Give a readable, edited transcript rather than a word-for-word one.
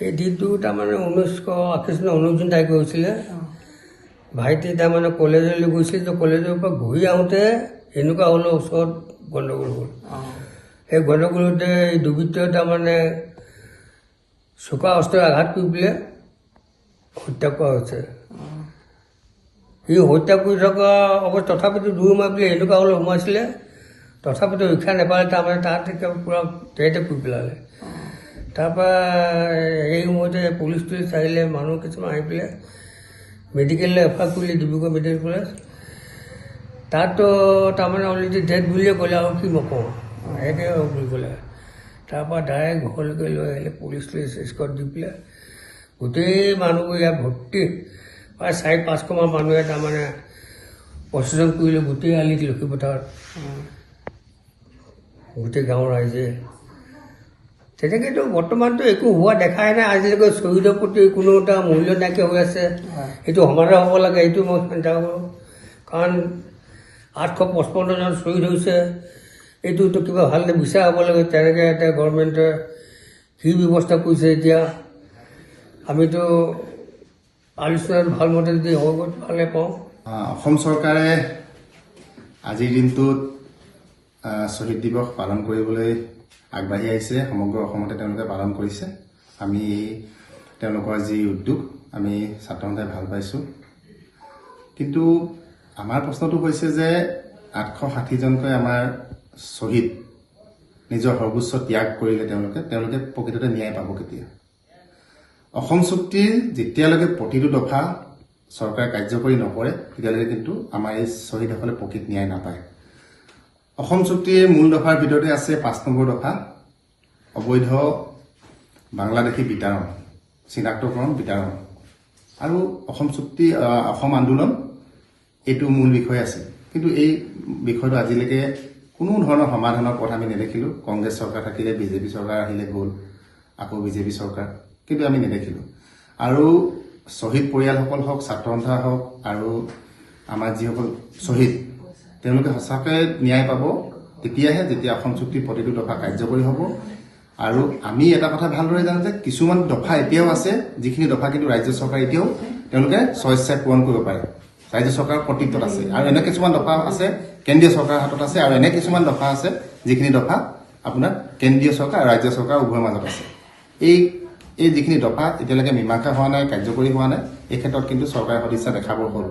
এই দিনটো তাৰমানে 1928 চনৰ 19 জুন তাৰিখে হৈছিলে। ভাইটি তাৰমানে কলেজলৈ গৈছিল, তো কলেজৰ পৰা ঘূৰি আহোঁতে এনেকুৱা হ'লে ওচৰত গণ্ডগোল হ'ল। সেই গণ্ডগোলতে এই দুৰ্বৃত্তই তাৰমানে চোকা অস্ত্ৰৰে আঘাত কৰি পেলাই হত্যা কৰা হৈছে। সি হত্যা কৰি থকা অৱস্থা তথাপিতো দৌৰ মাৰি পেলাই এনেকুৱা হ'লে সোমাইছিলে, তথাপিতো ৰক্ষা নাপালে। তাৰমানে তাত পূৰা তেৰতে কৰি পেলালে। তাৰপৰা সেই সময়তে পুলিচ আহিলে, মানুহ কিছুমান আহি পেলাই মেডিকেললৈ এফাৰ কৰিলে, ডিব্ৰুগড় মেডিকেল কলেজ। তাততো তাৰমানে অলৰেডি ডেড বুলিয়ে ক'লে, আৰু কি নকওঁ, সেইটোৱে বুলি ক'লে। তাৰপৰা ডাইৰেক্ট ঘৰলৈকে লৈ আহিলে, পুলিচ এস্কৰ্ট দি পেলাই। গোটেই মানুহবোৰ ইয়াত ভৰ্তি, প্ৰায় 400-500মান মানুহে তাৰমানে প্ৰচেছন কৰিলে গোটেই আলিত লক্ষীপথাৰত, গোটেই গাঁৱৰ ৰাইজে। তেনেকৈতো বৰ্তমানতো একো হোৱা দেখাই নাই আজিলৈকে। শ্বহীদৰ প্ৰতি কোনো এটা মূল্য নাইকিয়া হৈ আছে। এইটো সমাধান হ'ব লাগে, এইটো মই চিন্তা কৰোঁ। কাৰণ 855 জন শ্বহীদ হৈছে, এইটোতো কিবা ভালকৈ বিচাৰ হ'ব লাগে। তেনেকৈ এটা গভৰ্ণমেণ্টে কি ব্যৱস্থা কৰিছে এতিয়া, আমিতো আলোচনাত ভালমতে যদি হৈ গ'ল ভালে পাওঁ। অসম চৰকাৰে আজিৰ দিনটোত শ্বহীদ দিৱস পালন কৰিবলৈ আগবাঢ়ি আহিছে। সমগ্ৰ অসমতে তেওঁলোকে পালন কৰিছে। আমি তেওঁলোকৰ যি উদ্যোগ আমি ছাত্ৰ সন্থাই ভাল পাইছোঁ। কিন্তু আমাৰ প্ৰশ্নটো হৈছে যে 860জনকৈ আমাৰ শ্বহীদ নিজৰ সৰ্বোচ্চ ত্যাগ কৰিলে, তেওঁলোকে প্ৰকৃততে ন্যায় পাব কেতিয়া? অসম চুক্তিৰ যেতিয়ালৈকে প্ৰতিটো দফা চৰকাৰে কাৰ্যকৰী নকৰে, তেতিয়ালৈকে কিন্তু আমাৰ এই শ্বহীদসকলে প্ৰকৃত ন্যায় নাপায়। অসম চুক্তিৰ মূল দফাৰ ভিতৰতে আছে 5 নম্বৰ দফা, অবৈধ বাংলাদেশী বিতাড়ন, চিনাক্তকৰণ, বিতাড়ন। আৰু অসম আন্দোলন এইটো মূল বিষয় আছে। কিন্তু এই বিষয়টো আজিলৈকে কোনো ধৰণৰ সমাধানৰ পথ আমি নেদেখিলোঁ। কংগ্ৰেছ চৰকাৰ থাকিলে, বিজেপি চৰকাৰ আহিলে গ'ল, আকৌ বিজেপি চৰকাৰ, কিন্তু আমি নেদেখিলোঁ। আৰু শ্বহীদ পৰিয়ালসকল হওক, ছাত্ৰ সন্থা হওক, আৰু আমাৰ যিসকল শ্বহীদ, তেওঁলোকে সঁচাকৈ ন্যায় পাব তেতিয়াহে যেতিয়া অসম চুক্তিৰ প্ৰতিটো দফা কাৰ্যকৰী হ'ব। আৰু আমি এটা কথা ভালদৰে জানো যে কিছুমান দফা এতিয়াও আছে, যিখিনি দফা কিন্তু ৰাজ্য চৰকাৰে এতিয়াও তেওঁলোকে স্বেচ্ছাই পূৰণ কৰিব পাৰে, ৰাজ্য চৰকাৰৰ কৰ্তৃত্বত আছে। আৰু এনে কিছুমান দফা আছে কেন্দ্ৰীয় চৰকাৰৰ হাতত আছে, আৰু এনে কিছুমান দফা আছে যিখিনি দফা আপোনাৰ কেন্দ্ৰীয় চৰকাৰ আৰু ৰাজ্য চৰকাৰ উভয়ৰ মাজত আছে। এই যিখিনি দফা এতিয়ালৈকে মীমাংসা হোৱা নাই, কাৰ্যকৰী হোৱা নাই, এই ক্ষেত্ৰত কিন্তু চৰকাৰে সদিচ্ছা দেখাবৰ হ'ল।